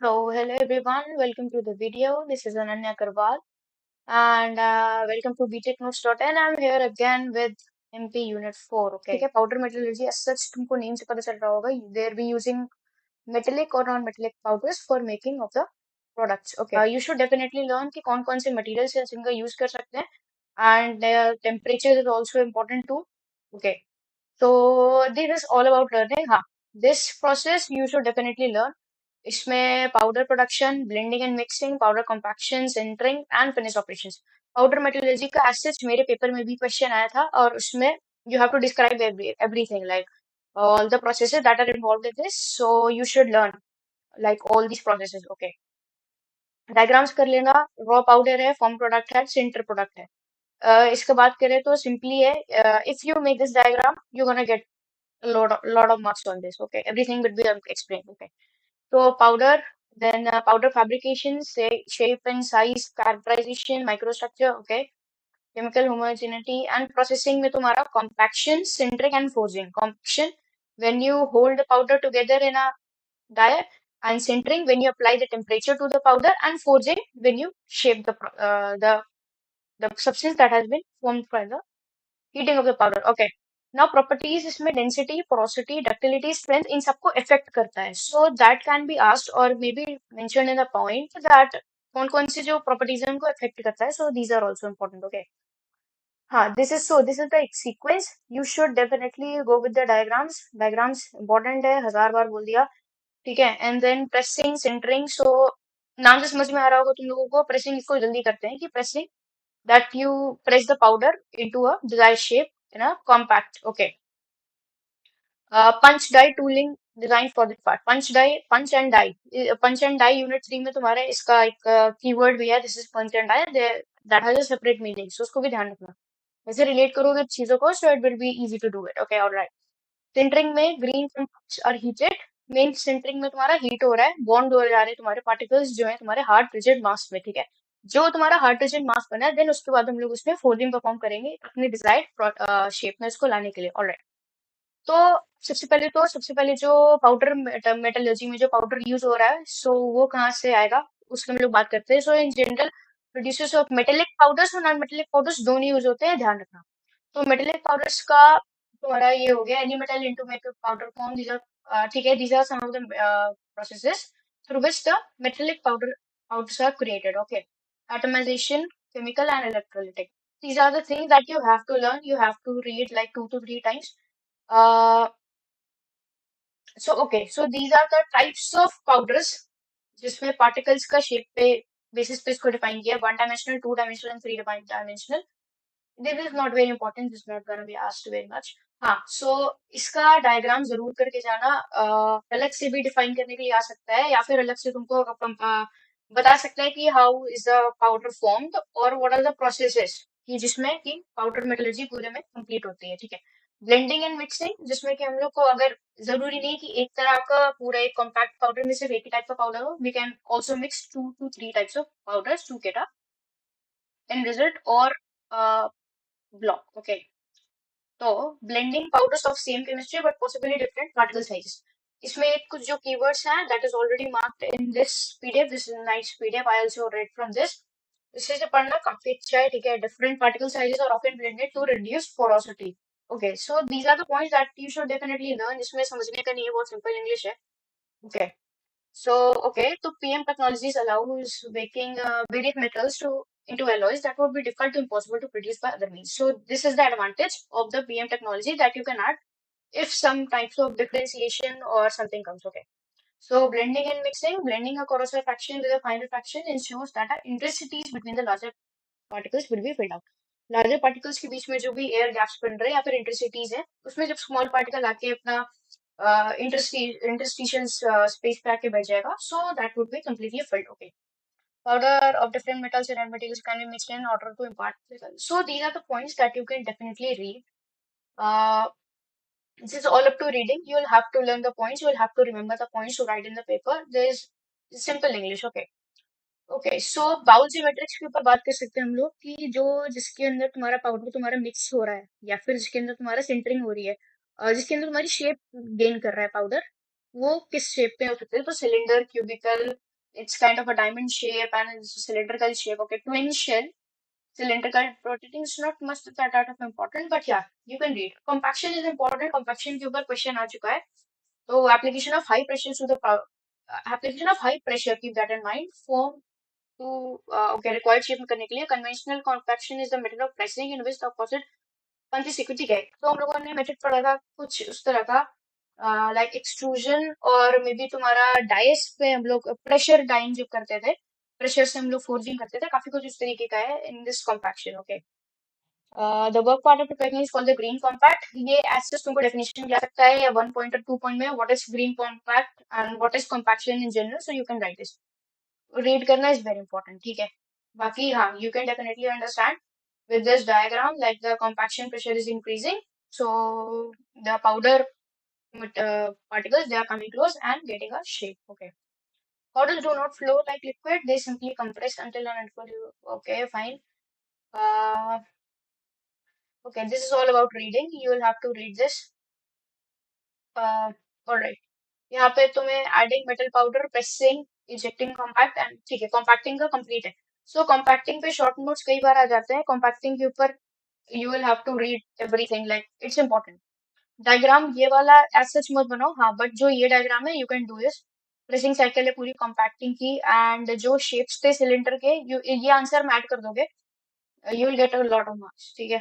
So, hello everyone, welcome to the video. This is Ananya Karwal and welcome to btechnotes.in. I'm here again with MP Unit 4. Okay, ठीक है, powder metallurgy as such तुमको name से पता चल रहा होगा. They'll be using metallic or non-metallic powders for making of the products. Okay, you should definitely learn कि कौन कौन से materials हैं जिनका use कर सकते हैं and temperature is also important too. Okay, so this is all about learning. हाँ, this process you should definitely learn. इसमें powder production, blending and mixing, powder compaction, sintering and finish operations. Powder metallurgy का as such मेरे paper में भी question आया था और उसमें you have to describe everything like all the processes that are involved in this, so you should learn like all these processes. Okay, diagrams कर लेना. रॉ पाउडर है, फॉर्म प्रोडक्ट है, सिंटर प्रोडक्ट है. इसका बात करें तो सिंपली है, if you make this diagram you gonna get lot of marks on this. Okay, everything will be explained. Okay, so powder, then powder fabrication, say shape and size, characterization, microstructure. Okay, chemical homogeneity and processing में तुम्हारा compaction, sintering and forging. Compaction when you hold the powder together in a die, and sintering when you apply the temperature to the powder, and forging when you shape the substance that has been formed by the heating of the powder. Okay, now properties इसमें density, porosity, ductility, strength इन सबको affect करता है. So that can be asked or maybe mentioned in the point that कौन कौन से जो properties हैं उनको affect करता है. So these are also important. Okay, हाँ, this is the sequence. You should definitely go with the diagrams. Diagrams important है, हजार बार बोल दिया. ठीक है, and then pressing, centering. So नाम से समझ में आ रहा होगा तुम लोगों को. pressing इसको जल्दी करते हैं कि pressing that you press the powder into a desired shape in a compact. Okay. Punch die tooling designed for this part. Punch die, punch and die. Punch and die unit 3 में तुम्हारे इसका एक keyword भी है. This is punch and die. That has a separate meaning. So उसको भी ध्यान रखना. वैसे रिलेट करोगे चीजों को, so it will be easy to do it. Okay, all right. Sintering में green compounds are heated. Main sintering में तुम्हारा हीट हो रहा है, बॉन्ड हो जा रहे हैं तुम्हारे पार्टिकल्स जो है तुम्हारे हार्ड रिजिड मास में. ठीक है, जो तुम्हारा हार्ड रिजिड मास बना है, देन उसके बाद हम लोग उसमें फोल्डिंग परफॉर्म करेंगे अपने डिजायर्ड शेप में इसको लाने के लिए. ऑलराइट, तो सबसे पहले जो पाउडर मेटलर्जी में जो पाउडर यूज हो रहा है, सो वो कहाँ से आएगा उसकी हम लोग बात करते हैं. So in general producers of metallic powders और नॉन मेटेलिक पाउडर्स दोनों यूज होते हैं, ध्यान रखना. तो मेटेलिक पाउडर्स का तुम्हारा ये हो गया, any metal into make powder form. These are, ठीक है, these are some of the processes through which the metallic powders are created. Okay, atomization, chemical and electrolytic. These are the things that you have to learn. You have to read like 2 to 3 times. uh, so these are the types of powders जिसमें particles का shape पे basis पे इसको define किया. 1 dimensional, 2 dimensional and 3 dimensional. This is not very important. This is not going to be asked very much. हाँ, so इसका diagram जरूर करके जाना. अलग से भी डिफाइन करने के लिए आ सकता है, या फिर अलग से तुमको बता सकता है कि how is the powder formed और व्हाट आर द प्रोसेसेस कि जिसमें कि पाउडर मेटलर्जी पूरे में कंप्लीट होती है. ठीक है, ब्लेंडिंग एंड मिक्सिंग जिसमें कि हम लोग को अगर जरूरी नहीं कि एक तरह का पूरा एक कॉम्पैक्ट पाउडर में सिर्फ एक ही टाइप का पाउडर हो, we can also mix 2 to 3 types of powders to get a end result और block. Okay, तो blending powders of same chemistry but possibly different particle sizes. इसमें कुछ जो keywords हैं that is already marked in this PDF. This is a nice PDF. I also read from this. इससे से पढ़ना काफी अच्छा है. ठीक है, different particle sizes are often blended to reduce porosity. Okay, so these are the points that you should definitely learn. इसमें समझने का नहीं है, बहुत simple English है. Okay. So, okay, so PM technologies allows making various metals to into alloys that would be difficult to impossible to produce by other means. So this is the advantage of the PM technology that you can add if some types of differentiation or something comes. Okay. So blending and mixing, blending a corrosive fraction with a finer fraction ensures that the interstices between the larger particles will be filled out. Larger particles के बीच में जो भी air gaps बन रहे हैं या फिर इंटरसिटीज है, उसमें जब स्मॉल पार्टिकल आके अपना interstitial space पे आके बैठ जाएगा, so that would be completely filled. Okay, powder of different metals and materials can be mixed in order to impart. So these are the points that you can definitely read. uh, this is all up to reading. You will have to learn the points, you will have to remember the points to write in the paper. There is simple English. Okay. Okay, so bowl geometrics के ऊपर बात कर सकते हैं हम लोग कि जो जिसके अंदर तुम्हारा पाउडर तुम्हारा मिक्स हो रहा है या फिर जिसके अंदर तुम्हारा सिंटरिंग हो रही है, जिसके अंदर तुम्हारी शेप गेन कर रहा है पाउडर, वो किस शेप में हो सकते हैं. तो cylinder, cubical, It's kind of a diamond shape and it's cylindrical shape. Okay, twin shell, cylindrical rotating is not much that out of important, but yeah, you can read. Compaction is important. Compaction के ऊपर question आ चुका है. So application of high pressure to the power, application of high pressure, keep that in mind. Form to okay required shape में करने के लिए conventional compaction is the method of pressing in which the opposite consecutive ठीक है. तो हम लोगों ने मेथड पढ़ा था कुछ उस तरह का लाइक एक्सट्रूजन और मे बी तुम्हारा डाइस पे हम लोग प्रेशर डाइंग जो करते थे, प्रेशर से हम लोग फोर्जिंग करते थे, काफी कुछ उस तरीके का है in this compaction. Okay, the work part of the technique is called the green compact. ये एज तुमको डेफिनेशन मिल सकता है या 1 पॉइंट और 2 पॉइंट में, what is green compact and what is compaction in general, so you can write this. Read करना is very important, ठीक है. बाकी हाँ, you can definitely understand with this diagram like the compaction pressure is increasing, so the powder particles, they are coming close and getting a shape. Okay, powders do not flow like liquid, they simply compress until an until. Okay, fine. uh okay, this is all about reading, you will have to read this. All right, यहाँ पे तुम्हें adding metal powder, pressing, ejecting compact and ठीक है, compacting का complete है. सो compacting पे short notes कई बार आ जाते हैं. कॉम्पैक्टिंग के ऊपर you will have to read everything, like it's important. Diagram ये वाला एज सच मत बनाओ, हाँ, बट जो ये डायग्राम है you can do this. Pressing cycle है पूरी कॉम्पैक्टिंग की, एंड जो शेप्स थे सिलेंडर के, ये आंसर में ऐड कर दोगे, you will get a lot of marks, ठीक है.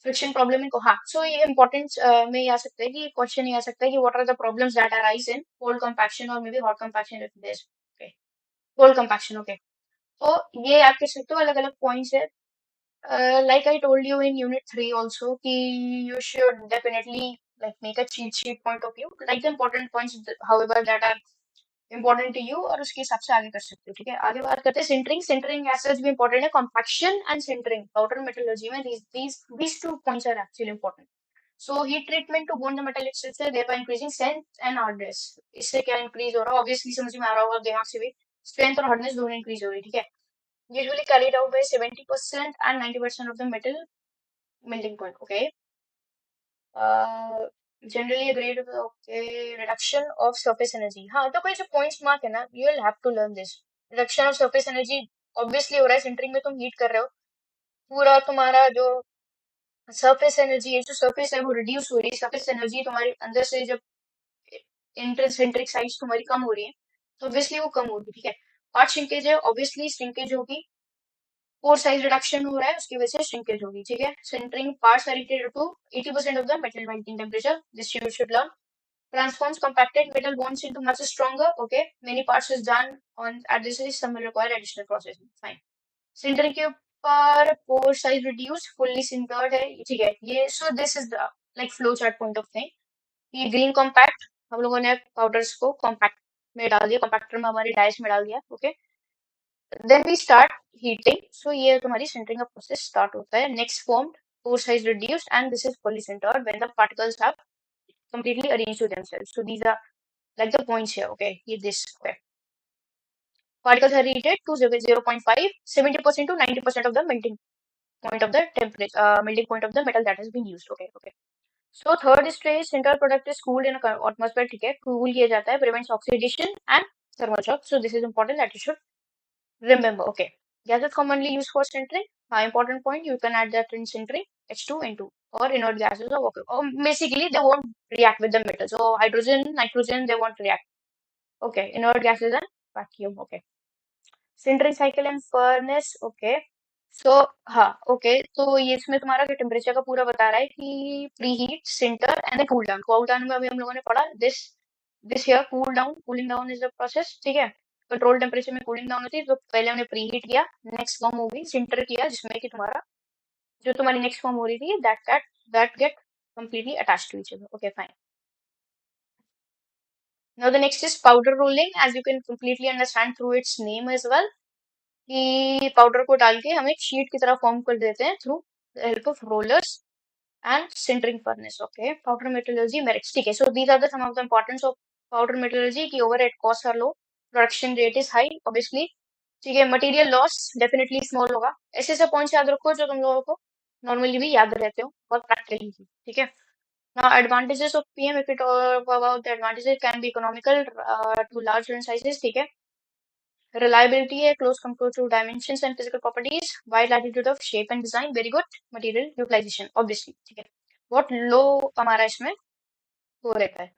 फ्रिक्शन प्रॉब्लम इनको, हाँ, सो ये इंपॉर्टेंस में ये आ सकता है कि क्वेश्चन ये आ सकता है कि what are the problems that arise in cold compaction और maybe hot compaction if this. Okay, cold compaction. Okay, तो ये आप कह सकते हो अलग अलग पॉइंट्स है. Like I told you in unit 3 also, कि you should definitely like make a cheat sheet point of view, like the important points, however that are important to you, और उसके हिसाब से आगे कर सकते हो, ठीक है. आगे बात करते हैं सिंटरिंग. सिंटरिंग एज सच भी important है. Compaction and sintering powder metallurgy में these two points are actually important. So heat treatment to bond the metal itself, thereby increasing strength and hardness. इससे क्या increase हो रहा है, obviously समझ में आ रहा होगा दिमाग से भी, strength और hardness दोनों increase हो रही है, ठीक है. Usually carried out by 70% and 90% of the metal melting point. Okay. Generally agreed. Okay. Reduction of surface energy. हाँ, तो कोई जो points mark है ना, you will have to learn this. Reduction of surface energy obviously हो रहा है, sintering में तुम हीट कर रहे हो, पूरा तुम्हारा जो सरफेस एनर्जी है, जो सरफेस है वो रिड्यूस हो रही है. सरफेस एनर्जी तुम्हारी अंदर से जब इंटरसेंट्रिक साइज तुम्हारी कम हो रही है, तो ऑब्वियसली वो कम होगी, ठीक है. पार्ट श्रिंकेज है, ऑब्वियसली श्रिंकेज होगी. पोर साइज रिडक्शन हो रहा है, उसकी वजह से श्रिंकेज होगी, ठीक है. Sintering parts are heated to 80% of the metal melting temperature, this you should learn. Transforms compacted metal bonds into much stronger. Okay, many parts is done on at this is some will require additional processing. Fine. Sintering के ऊपर pore size reduce, fully sintered है, ठीक है. ये so this is the like flow chart point of thing. ये green compact, हम लोगों ने पाउडर्स को कॉम्पैक्ट में डाल दिया, कॉम्पैक्टर में हमारी डाइस में डाल दिया. Okay, then we start heating. So ये तुम्हारी सिंटरिंग का प्रोसेस स्टार्ट होता है. Next formed, pore size reduced, and this is fully sintered when the particles have completely arranged to themselves. So these are like the points here. Okay, here this. Okay, particles are heated to 0.5, 70% to 90% of the melting point of the temperature, melting point of the metal that has been used. Okay, okay. So third stage, sintered product is cooled in a atmosphere. ठीक है, cool किया जाता है, prevents oxidation and thermal shock. So this is important that you should remember. Okay, gases commonly used for sintering. Important point, you can add that in sintering, H2, N2, or inert gases. Okay. Basically, they won't react with the metal. So hydrogen, nitrogen, they won't react. Okay, inert gases and vacuum. Okay. Sintering cycle and furnace. Okay. So हाँ, okay, तो ये इसमें तुम्हारा temperature का पूरा बता रहा है कि preheat, sinter and then cool down. Cool down में अभी हम लोगों ने पढ़ा this here cool down. Cooling down is the process, ठीक है. कंट्रोल टेम्परेचर में कूलिंग डाउन होती है, तो पहले हमने प्री हीट किया, नेक्स्ट फॉर्म होगी सिंटर किया, जिसमें कि तुम्हारा जो तुम्हारी नेक्स्ट फॉर्म हो रही थी that get completely attached to each other. Okay, fine. Now the next is powder rolling, as you can completely understand through its name as well, कि पाउडर को डाल के हम एक शीट की तरह फॉर्म कर देते हैं through the help of rollers and sintering furnace. Okay, powder metallurgy merits, ठीक है. So these are the some of the importance of powder metallurgy की overhead cost are low, production rate is high obviously, ठीक है. Material loss definitely small होगा. ऐसे ऐसे points याद रखो जो तुम लोगों को नॉर्मली भी याद रहते हो बहुत प्रैक्टिकली, ठीक है. Now, advantages of PM, if we talk about the advantages, can be economical to large run sizes, ठीक है. Reliability है, close control to dimensions and physical properties, wide latitude of shape and design, very good material utilization, obviously, ठीक है. What low हमारा इसमें वो रहता है,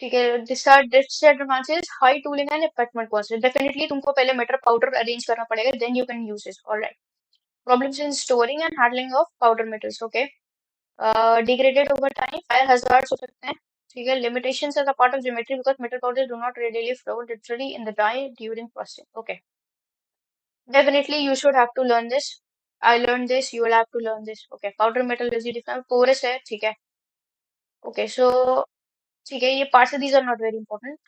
ठीक है. disadvantages, high tooling and equipment cost. Definitely तुमको पहले metal powder arrange करना पड़ेगा, then you can use it. All right. Problems in storing and handling of powder metals. Okay. Degraded over time, fire hazards हो सकते हैं, ठीक है. Limitations as a part of geometry because metal powders do not readily flow literally in the dye during processing. Okay. Definitely you should have to learn this. I learned this, you will have to learn this. Okay. Powder metal is different, porous है, ठीक है. Okay. So ठीक है, ये parts these are not very important.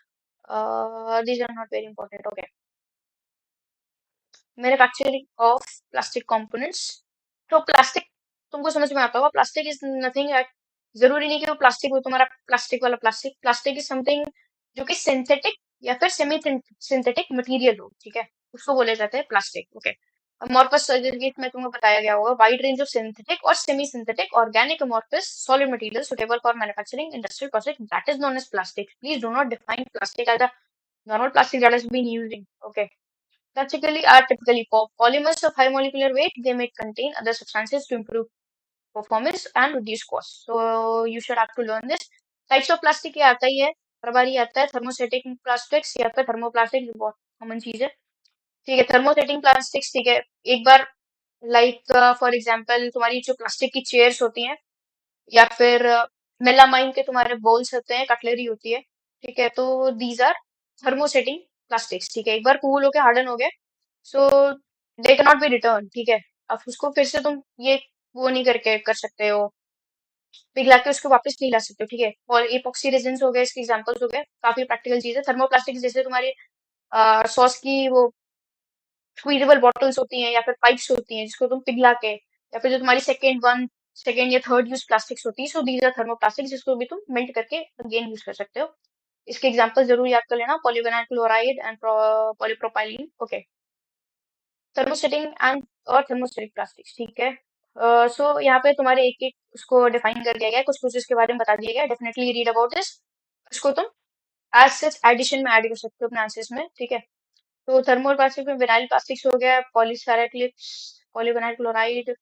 These are not very important. Okay. Manufacturing of plastic components. तो plastic तुमको समझ में आता होगा, प्लास्टिक इज नथिंग. जरूरी नहीं कि वो प्लास्टिक हो तुम्हारा, प्लास्टिक वाला प्लास्टिक. प्लास्टिक इज समथिंग जो कि सिंथेटिक या फिर सेमी सिंथेटिक मटेरियल हो, ठीक है, उसको बोले जाते हैं प्लास्टिक. ओके. अमॉर्फस सर्टिफिकेट में तुमको बताया गया होगा, वाइड रेंज ऑफ सिंथेटिक और semi synthetic organic amorphous solid material suitable for manufacturing industrial process, that is known as plastic. Please do not define plastic as a normal plastic that has been using. Okay. Practically are typically polymers of high molecular weight. They may contain other substances to improve performance and reduce cost. So you should have to learn this. Types of plastic ये आता ही है, हर बार ये आता है. Thermosetting plastics या फिर thermoplastic, जो बहुत कॉमन चीज है, ठीक है. थर्मोसेटिंग प्लास्टिक्स, ठीक है, एक बार लाइक फॉर एग्जांपल तुम्हारी जो प्लास्टिक की चेयर्स होती हैं या फिर मेलामाइन के तुम्हारे बोल्स होते हैं, कटलरी होती है, ठीक है. तो दीज आर थर्मोसेटिंग प्लास्टिक्स, ठीक है. एक बार कूल होके हार्डन हो गए, so they can not be return, ठीक है. अब उसको फिर से तुम ये वो नहीं करके कर सकते हो, पिघला के उसको वापस नहीं ला सकते हो, ठीक है. और एपॉक्सी रेजिन्स हो गए, इसके एग्जांपल्स हो गए. काफी प्रैक्टिकल चीज है. थर्मोप्लास्टिक्स जैसे तुम्हारी सॉस की वो स्क्वीजेबल बॉटल्स होती हैं या फिर पाइप्स होती हैं जिसको तुम पिघला के, या फिर जो तुम्हारी सेकेंड या थर्ड यूज प्लास्टिक्स होती है, सो दीज आर थर्मोप्लास्टिक्स, जिसको भी तुम मेल्ट करके अगेन यूज कर सकते हो. इसके एग्जांपल जरूर याद कर लेना, polyvinyl chloride and polypropylene. Okay. Thermosetting and और थर्मोस्टेटिक प्लास्टिक्स, ठीक है. सो यहाँ पे तुम्हारे एक एक उसको डिफाइन कर दिया गया है, कुछ कुछ इसके बारे में बता दिया गया है. Definitely read about this. इसको तुम एज सच एडिशन में ऐड कर सकते हो अपने आंसर्स में, ठीक है. तो थर्मल प्लास्टिक में विनाइल प्लास्टिक्स हो गया, पॉलीसैराक्लिप्स, पॉलीविनाइल क्लोराइड,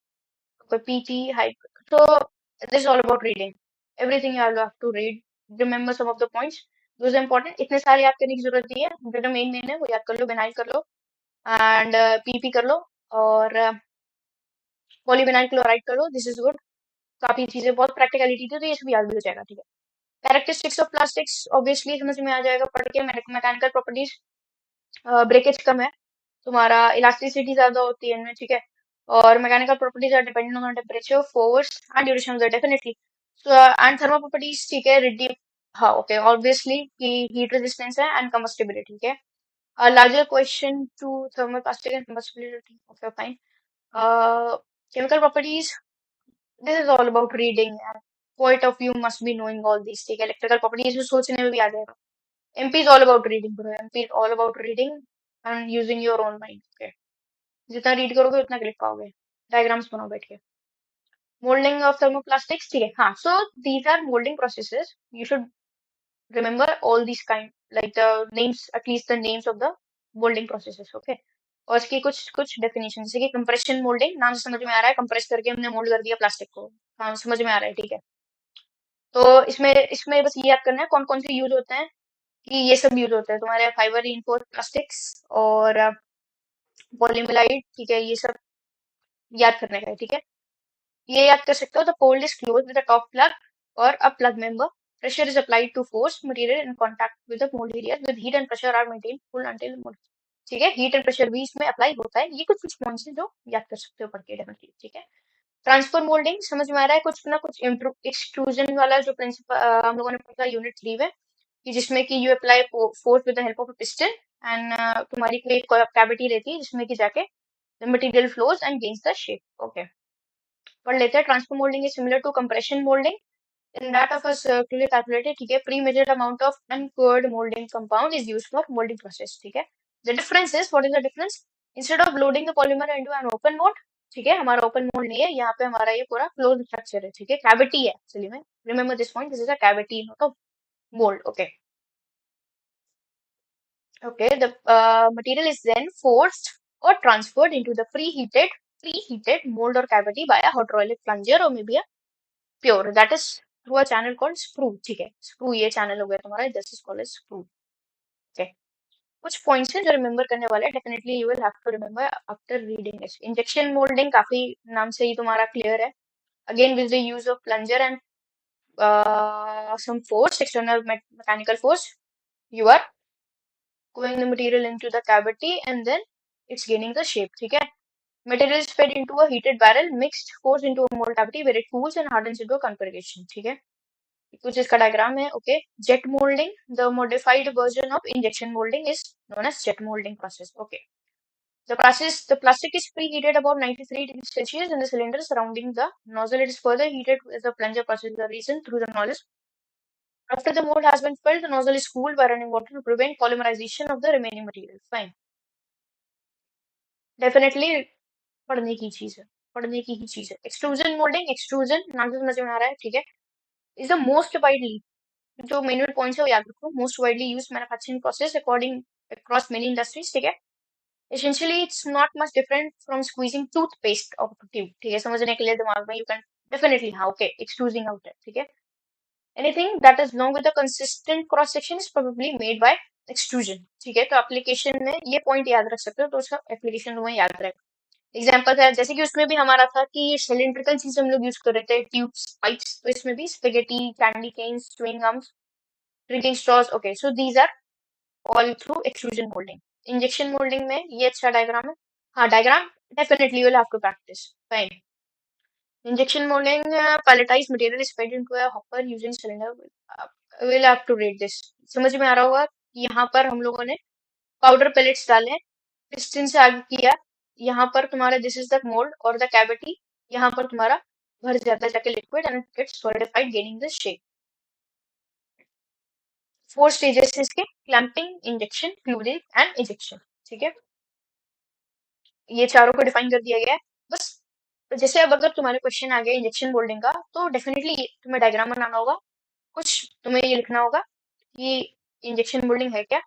पीटी हाइड. तो this all about reading. Everything you have to read, remember some of the points, those are important. इतने सारे याद करने की जरूरत नहीं है, जो मेन मेन है वो याद कर लो. विनाइल कर लो एंड पीपी कर लो और पॉलीविनाइल क्लोराइड कर लो. This is good. काफी चीजें बहुत प्रैक्टिकलिटी थी, तो ये सब याद भी हो जाएगा, ठीक है. कैरेक्टरिस्टिक्स ऑफ प्लास्टिक्स ऑब्वियसली समझ में आ जाएगा पढ़ के. मैकेनिकल प्रॉपर्टीज, ब्रेकेज कम है तुम्हारा, इलास्टिसिटी ज्यादा होती है इनमें, ठीक है. और mechanical properties are dependent on temperature, force and duration of the, definitely. And thermal properties, ठीक है, रिड्यूस, हाँ ओके, ऑब्वियसली कि हीट रेजिस्टेंस है एंड कंबस्टिबिलिटी, ठीक है. A larger question to thermal plastic and combustibility. Okay, fine. Chemical properties. This is all about reading. And quite of you must be knowing all these. ठीक है. Electrical properties भी सोचने में भी आ जाएगा. MP is all about reading, bro. MP is all about reading and using your own mind. Okay. जितना read करोगे उतना लिख पाओगे. डायग्राम्स बनाओ बैठ के. Molding of thermoplastics. ठीक है. हाँ. So these are molding processes. You should remember all these kind, like the names, at least the names of the molding processes. Okay. और इसकी कुछ कुछ डेफिनेशन, जैसे कि कंप्रेशन मोल्डिंग, नाम से समझ में आ रहा है, कंप्रेस करके हमने मोल्ड कर दिया प्लास्टिक को. हाँ समझ में आ रहा है, ठीक है. तो इसमें इसमें बस ये याद करना है कौन कौन से यूज होते हैं, कि ये सब यूज होते हैं तुम्हारे फाइबर रिइंफोर्स्ड प्लास्टिक्स और पॉलीमेलाइड, ठीक है. ये सब याद करने का है, ठीक है. ये याद कर सकते हो. The pole is close with the top plug और a plug member. Pressure is applied to force material in contact with the mold areas with heat and pressure are maintained full until mold. ठीक है. Heat and pressure भी इसमें apply होता है. ये कुछ कुछ पॉइंट्स हैं जो याद कर सकते हो पढ़ के, डेफिनेटली, ठीक है. ट्रांसफर मोल्डिंग समझ में आ रहा है, कुछ ना कुछ एक्सट्रूजन वाला जो प्रिंसिपल हम लोगों ने पढ़ा यूनिट 3 में, कि जिसमें कि you apply force with the help of a piston and तुम्हारी कोई कैविटी रहती है जिसमें कि जाके the material flows and gains the shape. Okay. पढ़ लेते हैं. Transfer moulding is similar to compression moulding in that of a circular calculated, ठीक है. Pre-measured amount of uncooled molding compound is used for molding process, ठीक है. The difference is, what is the difference? Instead of loading the polymer into an open mold, ठीक है, हमारा open mould नहीं है, यहाँ पे हमारा ये पूरा क्लोज स्ट्रक्चर है, ठीक है, कैविटी है एक्चुअली में। Remember this point, this is a cavity not a mould. Okay okay, the material is then forced or transferred into the preheated mold or cavity by a hydraulic plunger or maybe a pure, that is through a channel called sprue। ठीक है, sprue ये channel हो गया तुम्हारा, this is called as sprue। okay, कुछ points हैं जो remember करने वाले हैं, definitely you will have to remember after reading this. Injection moulding काफी नाम से ही तुम्हारा क्लियर है। Again with the use of plunger and some force, external mechanical force, you are going the material into the cavity and then it's gaining the shape। ठीक है, material is fed into a heated barrel, mixed, forced into a mold cavity where it cools and hardens into a configuration। ठीक है, कुछ इसका diagram है। Okay, jet moulding, the modified version of injection moulding is known as jet molding process। Okay, the plastic is preheated about 93 degrees Celsius in the cylinder surrounding the nozzle. It is further heated as the plunger passes the resin through the nozzle. After the mold has been filled, the nozzle is cooled by running water to prevent polymerization of the remaining material। Fine, definitely पढ़ने की चीज है, पढ़ने की ही चीज है। Extrusion moulding, extrusion नाम से समझ में आ रहा है, ठीक है, इज द मोस्ट वाइडली, जो मेनुअल पॉइंट्स है वो याद रखो, most widely use manufacturing process according across many industries. ठीक है, essentially it's not much different from squeezing toothpaste of a tube। ठीक है, समझने के लिए दिमाग में यू कैन डेफिनेटली, हाँ ओके, एक्सट्रूजिंग आउट है। ठीक है, anything that is long with a consistent cross section is probably made by extrusion। ठीक है, तो एप्लीकेशन में ये पॉइंट याद रख सकते हो, तो उसका एप्लीकेशन तुम्हें याद रहेगा। एग्जाम्पल है, जैसे कि उसमें भी हमारा था कि ये सिलिंड्रिकल चीज हम लोग यूज कर रहे थे, ट्यूब्स, पाइप्स, तो इसमें भी spaghetti, candy canes, chewing gums, drinking straws. Okay, so these are all through extrusion moulding. Injection moulding में ये अच्छा डायग्राम है, हाँ diagram definitely will have to practise. Fine, injection molding, pelletized material is fed into a hopper using cylinder। Will have to read this. समझ में आ रहा होगा कि यहाँ पर हम लोगों ने पाउडर पेलेट्स डाले, पिस्टन से आगे किया, यहाँ पर तुम्हारा दिस इज द मोल्ड और द कैविटी, यहाँ पर तुम्हारा भर जाता है जाके liquid and it gets solidified gaining the shape. 4 stages इसके, clamping, injection, fluiding and ejection. ठीक है, ये चारों को डिफाइन कर दिया गया है बस। तो जैसे अब अगर तुम्हारे क्वेश्चन आ गया इंजेक्शन मोल्डिंग का, तो डेफिनेटली तुम्हें डायग्राम बनाना होगा, कुछ तुम्हें ये लिखना होगा कि इंजेक्शन मोल्डिंग है क्या,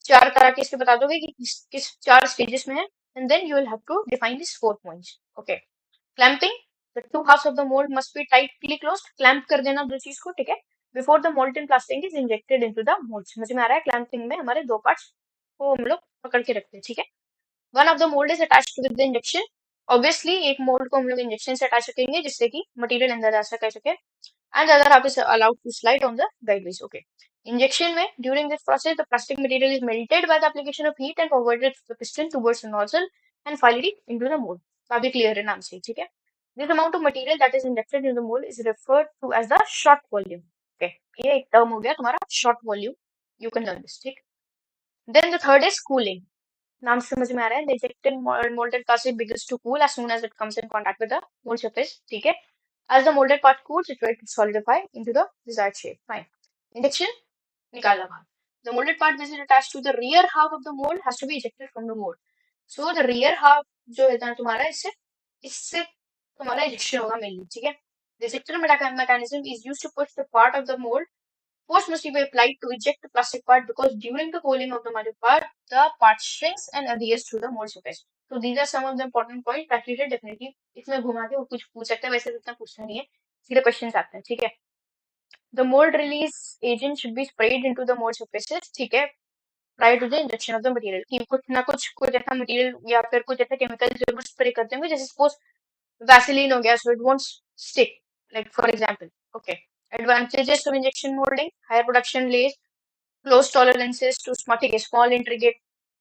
4 तरह के इसके बता दोगे कि किस 4 स्टेजेस में है, and then you will have to define this 4 points. Okay, clamping, the 2 halves of the mold must be tightly closed, clamp कर देना दो चीज को। ठीक है, before the molten plastic is injected into the mold। समझ में आ रहा है, क्लैंपिंग में हमारे 2 पार्ट्स को हम लोग पकड़ के रखते हैं। ठीक है, one of the mould is attached with the injection, obviously एक मोल्ड को हम लोग इंजेक्शन से अटैच रखेंगे जिससे कि मटेरियल अंदर जा सके, and the other half is allowed to slide on the guideways। Okay, injection में during this process the plastic material is melted by the application of heat and forwarded through the piston towards the nozzle and finally into the mold। काफी clear है नाम से, ठीक है। This amount of material that is injected in the mold is referred to as the shot volume। Okay, ये एक term हो गया तुम्हारा shot volume, you can learn this। ठीक, then the third is cooling। नाम से समझ में आ रहा है, the ejected molded plastic begins to cool as soon as it comes in contact with the mold surface। ठीक है, as the molded part cools, it will solidify into the desired shape। Fine, injection, निकालना बाहर। The molded part which is attached to the rear half of the mold has to be ejected from the mold। So the rear half जो है ना तुम्हारा, इससे इससे तुम्हारा ejection होगा mainly। ठीक है, the ejector mechanism is used to push the part of the mold। Force must be applied to eject the plastic part because during the cooling of the molded part, the part shrinks and adheres to the mold surface। So these are some of the important points that you should definitely इसमें घुमा के वो कुछ पूछ सकते हैं, वैसे तो इतना पूछना नहीं है, सीधे क्वेश्चन आते हैं। ठीक है, the mold release agent should be sprayed into the mold surfaces। ठीक है, prior to the injection of the material, कि कुछ ना कुछ ऐसा मटेरियल या फिर कुछ ऐसा केमिकल जरूर स्प्रे करते होंगे, जैसे सपोज वैसेलिन हो गया, so it won't stick, like for example। okay, advantages of injection molding, higher production rates, close tolerances to ठीक है, small intricate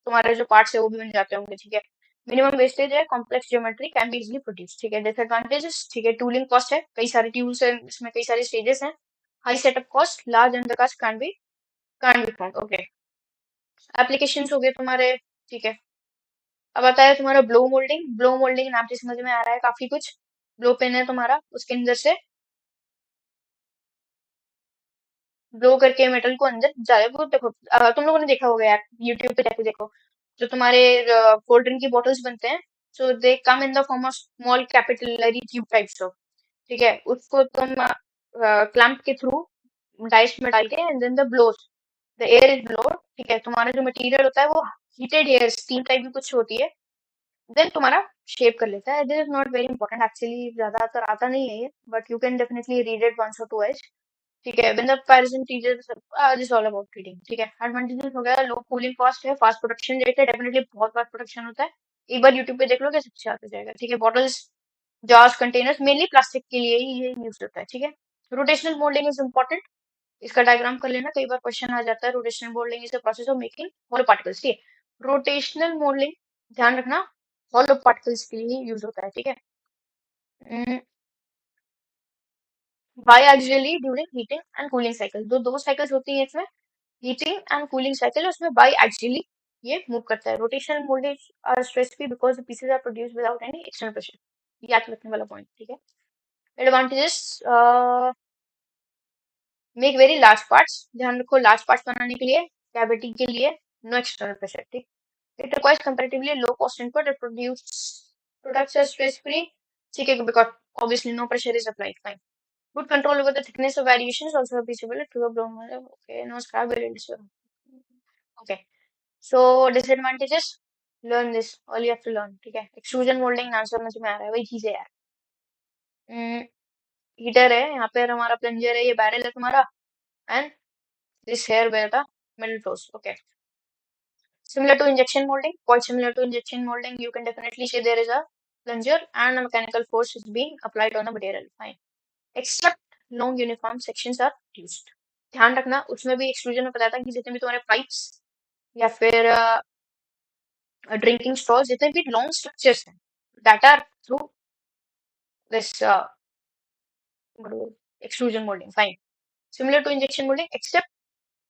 तुम्हारे जो पार्ट्स है वो भी बन जाते होंगे। ठीक है, मिनिमम वेस्टेज है, complex geometry can be easily produce. ठीक है, डिसएडवांटेजेस, ठीक है, टूलिंग कॉस्ट है, कई सारे ट्यूल्स हैं इसमें, कई सारे स्टेजेस हैं, high setup cost, large undercast can be found. Okay, applications हो गए तुम्हारे। ठीक है, अब आता है तुम्हारा ब्लो मोल्डिंग। ब्लो मोल्डिंग नाम से समझ में आ रहा है काफी कुछ, ब्लो पेन है तुम्हारा, उसके अंदर से ब्लो करके मेटल को अंदर जाए, वो देखो तुम लोगों ने देखा होगा यार, यूट्यूब पे जाके देखो, जो तुम्हारे कोल्ड ड्रिंक की बॉटल्स बनते हैं, so they come in the form of small capillary tube types of, ठीक है, उसको तुम क्लैंप के थ्रू डाइस में डाल के and then the blows, the air is blowed, ठीक है, तुम्हारा जो मटेरियल होता है वो हीटेड एयर स्टीम टाइप की कुछ होती है, देन तुम्हारा शेप कर लेता है. This is not very important actually, ज्यादातर आता नहीं है ये, but you can definitely read it once और ट्वाइस, ठीक है. When the comparison teachers this all about reading, ठीक है. एडवांटेजेस हो गया, लो कूलिंग कॉस्ट है, फास्ट प्रोडक्शन रेट है, डेफिनेटली बहुत फास्ट प्रोडक्शन होता है, एक बार यूट्यूब पे देख लो कि सबसे आता जाएगा, ठीक है. Bottles, jars, containers mainly plastic के लिए ही ये यूज होता है, ठीक है. रोटेशनल मोल्डिंग इज इंपॉर्टेंट, इसका डायग्राम कर लेना, कई बार क्वेश्चन आ जाता है. Rotational moulding is the process of making hollow particles, ठीक है. रोटेशनल मोल्डिंग ध्यान रखना हॉलो पार्टिकल्स के लिए यूज होता है, ठीक है. Biaxially during heating and cooling cycle, दो साइकिल्स होती है इसमें, हीटिंग एंड कूलिंग साइकिल, उसमें बायएक्सियली ये मूव करता है. Rotational moulding are stress free because the pieces are produced without any external pressure, याद रखने वाला पॉइंट, ठीक है. Advantages, make very large parts, ध्यान रखो लार्ज पार्ट्स बनाने के लिए, कैविटी के लिए नो एक्सटर्नल प्रेशर, ठीक. It requires comparatively low cost input, it produce products are stress free, ठीक है, because obviously no pressure is applied, fine. Good control over the thickness of variations, also appreciable through a blown model. Okay, no scrap variants. Okay, so disadvantages, learn this, all you have to learn, ठीक है. Extrusion moulding नाम समझ में आ रहा है, वही चीज है यार. हीटर है यहाँ पे, हमारा प्लंजर है, ये बैरल है तुम्हारा, and this here where the metal flows. Okay. Similar to injection molding, quite similar to injection molding, you can definitely see there is a plunger and a mechanical force is being applied on the material. Fine. Except long uniform sections are used. ध्यान रखना उसमें भी extrusion में बताया था कि जितने भी तुम्हारे पाइप्स या फिर ड्रिंकिंग स्ट्रॉज, जितने भी लॉन्ग स्ट्रक्चर्स हैं that are through this extrusion moulding. Fine. Similar to injection molding, except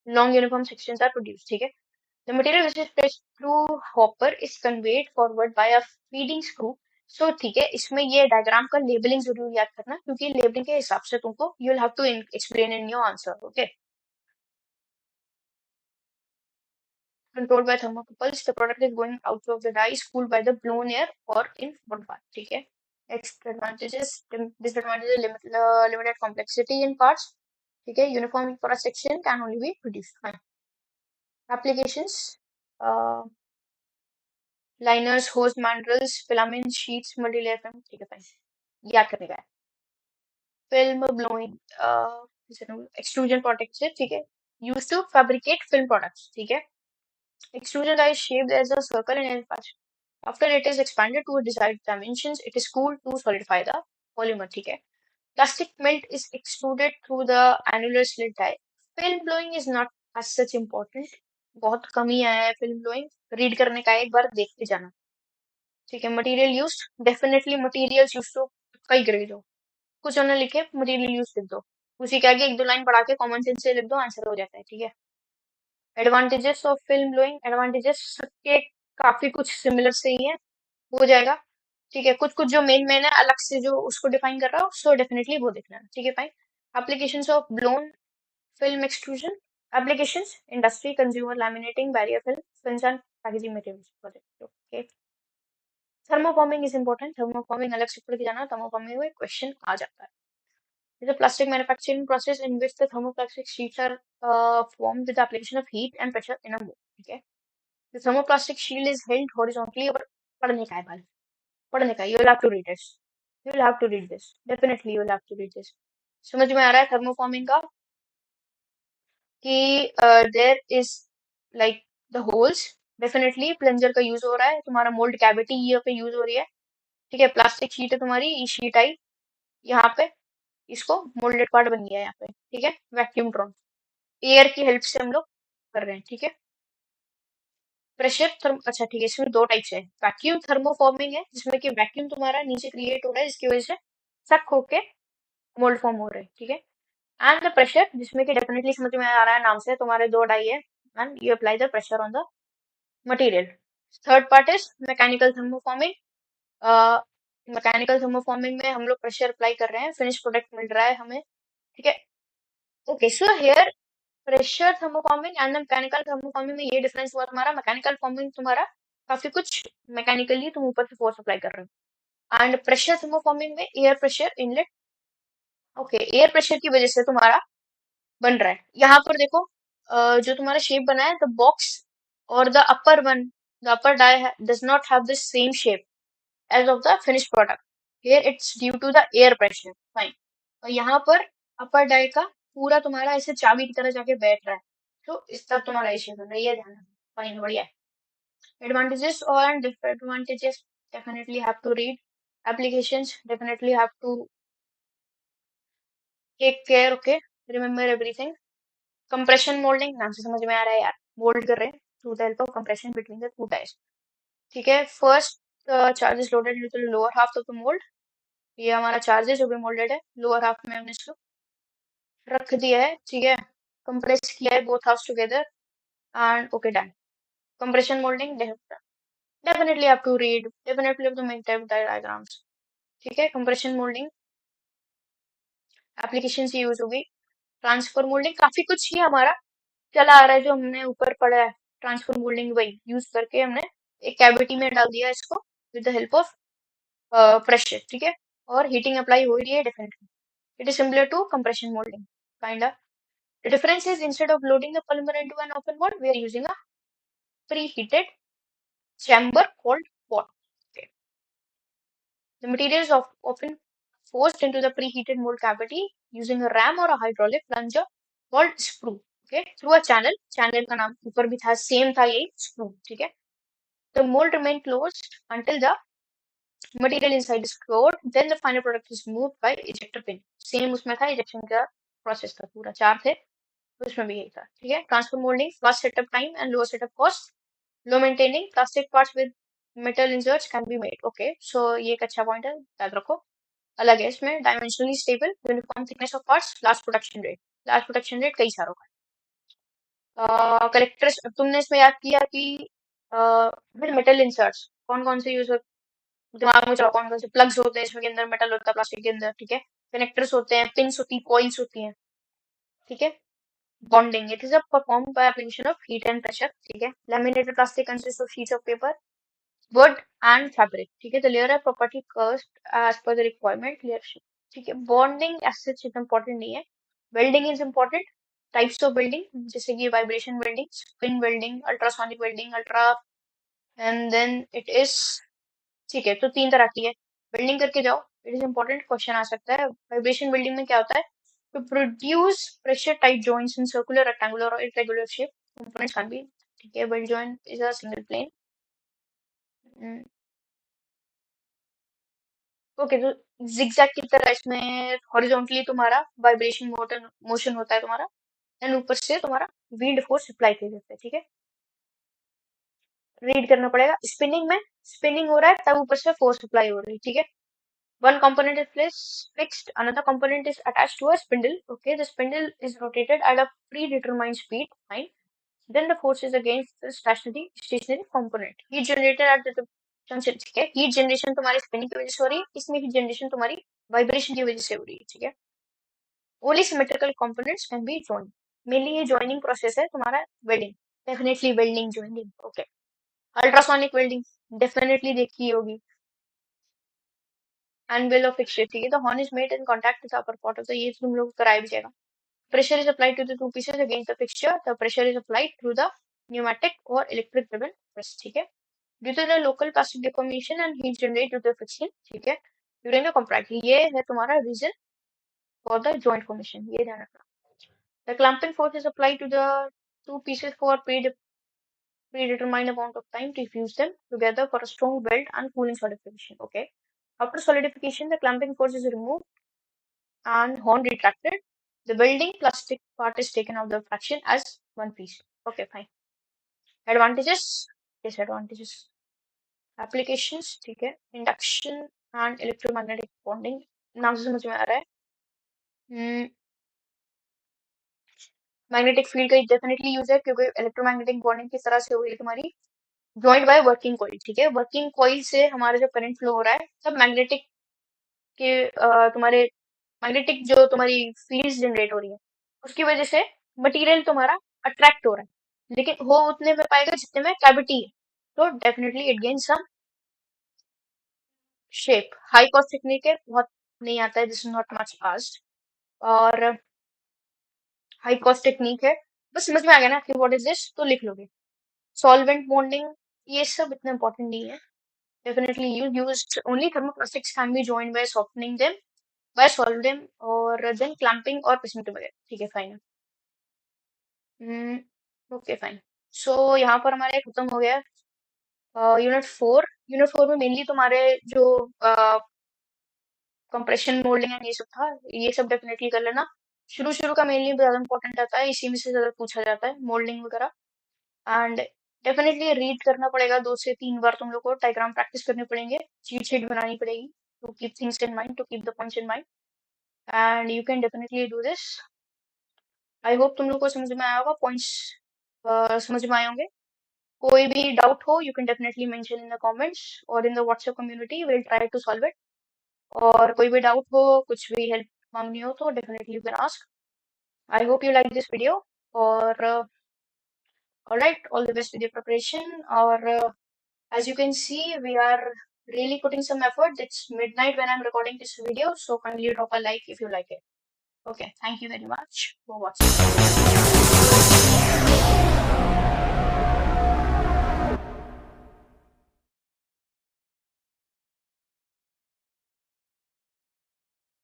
long uniform sections are produced. ठीक है. The material which is pressed through hopper is conveyed forward by a feeding screw. So ठीक है, इसमें ये diagram का labelling जरूर याद करना, क्योंकि लेबलिंग के हिसाब से तुमको you will have to explain in your answer. Okay. Controlled by thermocouples, the product is going out of the die, cooled by the blown air or in one part. ठीक है. Advantages, disadvantages, limited complexity in parts. ठीक है. Uniform cross section can only be produced. Fine. Applications, uh, liners, hose mandrels, filament sheets, multi-layer film, ठीक है. Fine. याद करने का है. Film blowing, extrusion products है, ठीक है. Used to fabricate film products, ठीक है. Extrusion die is shaped as a circle in any part. After it is expanded to a desired dimensions, it is cooled to solidify the polymer, ठीक है. Plastic melt is extruded through the annular slit die. Film blowing is not as such important. बहुत कम ही आया है film blowing. Read करने का एक बार देख के जाना, ठीक है. Material use, definitely materials use तो कई ग्रेड हो, कुछ उन्होंने लिखे मटेरियल यूज लिख दो, उसी के आगे एक दो लाइन पढ़ा के कॉमन सेंस से लिख दो, आंसर हो जाता है, ठीक है. Advantages of film blowing, advantages सबके काफी कुछ सिमिलर से ही है, हो जाएगा, ठीक है. कुछ कुछ जो मेन मेन है अलग से जो उसको डिफाइन कर रहा हो, सो डेफिनेटली वो देखना है, ठीक है. Fine. Applications of blown film extrusion, applications, industry, consumer, laminating, barrier film, films and packaging materials project. Okay. Thermoforming is important. Thermoforming अलग से पढ़ के जाना, thermoforming में क्वेश्चन आ जाता है. It's a plastic manufacturing process in which the thermoplastic sheets are formed with the application of heat and pressure in a mold. Okay. The thermoplastic shield is held horizontally. और पढ़ने का है भाई, पढ़ने का. You will have to read this. You will have to read this. Definitely you will have to read this. समझ में आ रहा है thermoforming का कि there is like the holes, definitely plunger का यूज हो रहा है, तुम्हारा मोल्ड कैविटी यहाँ पे यूज हो रही है, ठीक है. प्लास्टिक शीट है तुम्हारी, ये शीट आई यहाँ पे, इसको मोल्डेड पार्ट बन गया यहाँ पे, ठीक है. वैक्यूम ड्रॉन, एयर की हेल्प से हम लोग कर रहे हैं, ठीक है. प्रेशर थर्म, अच्छा ठीक है, इसमें दो टाइप्स है. वैक्यूम थर्मोफॉर्मिंग है जिसमें कि वैक्यूम तुम्हारा नीचे क्रिएट हो रहा है जिसकी वजह से सक होके मोल्ड फॉर्म हो रहा है, ठीक है. एंड द प्रेशर, जिसमें कि डेफिनेटली समझ में आ रहा है नाम से, तुम्हारे दो डाई है and you apply the pressure on the material. Third part is mechanical thermoforming. Mechanical thermoforming में हम लोग प्रेशर अप्लाई कर रहे हैं, फिनिश प्रोडक्ट मिल रहा है हमें, ठीक है. Okay, so here pressure thermoforming and mechanical thermoforming में ये डिफरेंस हुआ तुम्हारा. मैकेनिकल फॉर्मिंग तुम्हारा काफी कुछ मैकेनिकली तुम ऊपर से फोर्स अप्लाई कर रहे हो। एंड प्रेशर थर्मोफॉर्मिंग में air pressure inlet, okay, air pressure की वजह से तुम्हारा बन रहा है। यहाँ पर देखो, जो तुम्हारा शेप बना है, द बॉक्स और the upper one, the upper die does not have the same shape as of the finish product, here it's due to the air pressure, fine. और यहाँ पर अपर डाई का पूरा तुम्हारा ऐसे चाबी की तरह जाके बैठ रहा है, तो इस तरफ तुम्हारा ये शेप बन रहा है, ये ध्यान रखना, फाइन, बढ़िया है। Advantages and disadvantages, definitely have to read. Applications, definitely have to take care, okay? Remember everything. Compression molding, नाम से समझ में आ रहा है यार, मोल्ड कर रहे हैं through the help of compression between the two dies, ठीक है। First charges loaded into the lower half of the mould, ये हमारा चार्जेस जो भी मोल्डेड है लोअर हाफ में हमने इसको रख दिया है, ठीक है। कंप्रेस किया है both halves together and okay done. Compression moulding definitely have to read, definitely have to make type diagrams, ठीक है। कंप्रेशन मोल्डिंग एप्लीकेशन से यूज होगी। ट्रांसफर मोल्डिंग काफी कुछ ही हमारा चला आ रहा है, जो हमने ऊपर पढ़ा है। ट्रांसफर मोल्डिंग वही यूज करके हमने एक कैविटी में डाल दिया इसको with the help of pressure, ठीक है, और हीटिंग अप्लाई हो रही है definitely. It is similar to compression moulding kind of. The difference is instead of loading the polymer into an open mold, we are using a preheated chamber called pot. Okay. The material is often forced into the preheated mold cavity using a ram or a hydraulic plunger called sprue. Okay, through a channel. Channel का नाम ऊपर भी था, same था ये sprue, ठीक है। The mold remain closed until the material inside is cold. Then the final product is moved by ejector pin. Same उसमें था, ejection का प्रोसेस था पूरा, चार थे तो उसमें भी यही था, ठीक है। Transfer moulding, fast setup time and lower setup cost, low maintaining, plastic parts with metal inserts can be made, okay. So ये एक अच्छा पॉइंट है, याद रखो। अलग है इसमें, dimensionally stable, uniform thickness of parts, large production rate, large production rate कई सारों का। कलेक्टर्स, तुमने इसमें याद किया कि विद मेटल इंसर्ट्स कौन कौन से यूज होते, दिमाग में चलो कौन कौन से प्लग्स होते हैं इसमें, के अंदर मेटल होता है प्लास्टिक के अंदर, ठीक है। कनेक्टर्स होते हैं, पिंस होती है, कॉइल्स होती हैं, ठीक है। Bonding, it is a perform by application of heat and pressure, ठीक है। Laminated plastic consist of sheets of paper, wood and fabric, ठीक है। The layer of property cursed as per the requirement, layer sheet, ठीक है। Bonding as such इतना important नहीं है। Welding is important, types of welding जैसे कि vibration welding, spin welding, ultrasonic welding, ultra, and then it is, ठीक है। तो तीन तरह की है, वेल्डिंग करके जाओ, इट इज important, क्वेश्चन आ सकता है। वाइब्रेशन वेल्डिंग में क्या होता है, to produce pressure tight joints in circular, rectangular or irregular shape, components can be, ठीक है। weld joint is a single plane, okay. तो zigzag की तरह इसमें हॉरिजॉन्टली तुम्हारा वाइब्रेशन मोशन होता है तुम्हारा, एंड ऊपर से तुम्हारा विंड फोर्स अप्लाई किया जाता है, ठीक है। रीड करना पड़ेगा। स्पिनिंग में स्पिनिंग हो रहा है तब ऊपर से फोर्स अप्लाई हो रही है, ठीक है। One component is fixed, another component is attached to a spindle. Okay, the spindle is rotated at a predetermined speed. Fine. Then the force is against the stationary component. Heat generated at the junction, ठीक है। Heat generation तुम्हारी spinning की वजह से हो रही है, इसमें heat generation तुम्हारी vibration की वजह से हो रही है, ठीक है। Only symmetrical components can be joined. Mainly ये joining process है तुम्हारा welding. Definitely welding joining. Okay. Ultrasonic welding definitely देखी होगी। Anvil of fixture, ठीक है। The horn is made in contact with the upper part of the, ये तुम लोग कराया भी जाएगा। Pressure is applied to the two pieces against the fixture. The pressure is applied through the pneumatic or electric driven press, ठीक है। Due to the local plastic deformation and heat generated due to the friction, ठीक है, during the compact, ये है तुम्हारा reason for the joint formation, ये ध्यान रखना। The clamping force is applied to the two pieces for predetermined amount of time to fuse them together for a strong weld and cooling solidification, okay. After solidification, the clamping force is removed and horn retracted. The welding plastic part is taken out of the fraction as one piece. Okay, fine. Advantages, disadvantages, applications, ठीक है। Induction and electromagnetic bonding, नाम से समझ में आ रहा है। Magnetic field का definitely use है, क्योंकि इलेक्ट्रोमैग्नेटिक बॉन्डिंग किस तरह से हो रही है तुम्हारी, जॉइंट बाय वर्किंग कॉइल, ठीक है। वर्किंग कॉइल से हमारा जो करंट फ्लो हो रहा है सब मैग्नेटिक के तुम्हारे मैग्नेटिक जो तुम्हारी फील्ड जनरेट हो रही है उसकी वजह से मटेरियल तुम्हारा अट्रैक्ट हो रहा है, लेकिन हो उतने में पाएगा जितने में कैविटी है, तो definitely it gain some shape. High cost technique है, बहुत नहीं आता है, this is not much fast. और हाई कॉस्ट टेक्निक है, बस समझ में आ गया ना कि व्हाट इज दिस, तो लिख लोगे। सॉल्वेंट बॉन्डिंग, ये सब इतना इंपॉर्टेंट नहीं है। Definitely you used only thermoplastics can be joined by softening them, by solve them, और then clamping और pressing together। ठीक है, फाइन। Okay fine. सो यहाँ पर हमारे खत्म हो गया यूनिट 4। यूनिट 4 में मेनली तुम्हारे जो कंप्रेशन मोल्डिंग एंड ये सब था, ये सब डेफिनेटली कर लेना। शुरू शुरू का मेनली ज्यादा इंपॉर्टेंट आता है, इसी में से ज्यादा पूछा जाता है मोल्डिंग वगैरह। एंड डेफिनेटली रीड करना पड़ेगा 2 से 3 बार, तुम लोग को डायग्राम प्रैक्टिस करने पड़ेंगे, चीट शीट बनानी पड़ेगी to keep things in mind, to keep the points in mind, and you can definitely do this. I hope तुम लोग को समझ में आया होगा, पॉइंट्स समझ में आए होंगे। कोई भी डाउट हो, you can definitely mention in the comments और in the WhatsApp community, will try to solve it. और कोई भी डाउट हो, कुछ भी हेल्प मांगनी हो, तो definitely you can ask. I hope you like this video, और alright, all the best with your preparation। और as you can see, we are really putting some effort. It's midnight when I'm recording this video, so kindly drop a like if you like it. Okay, thank you very much for watching.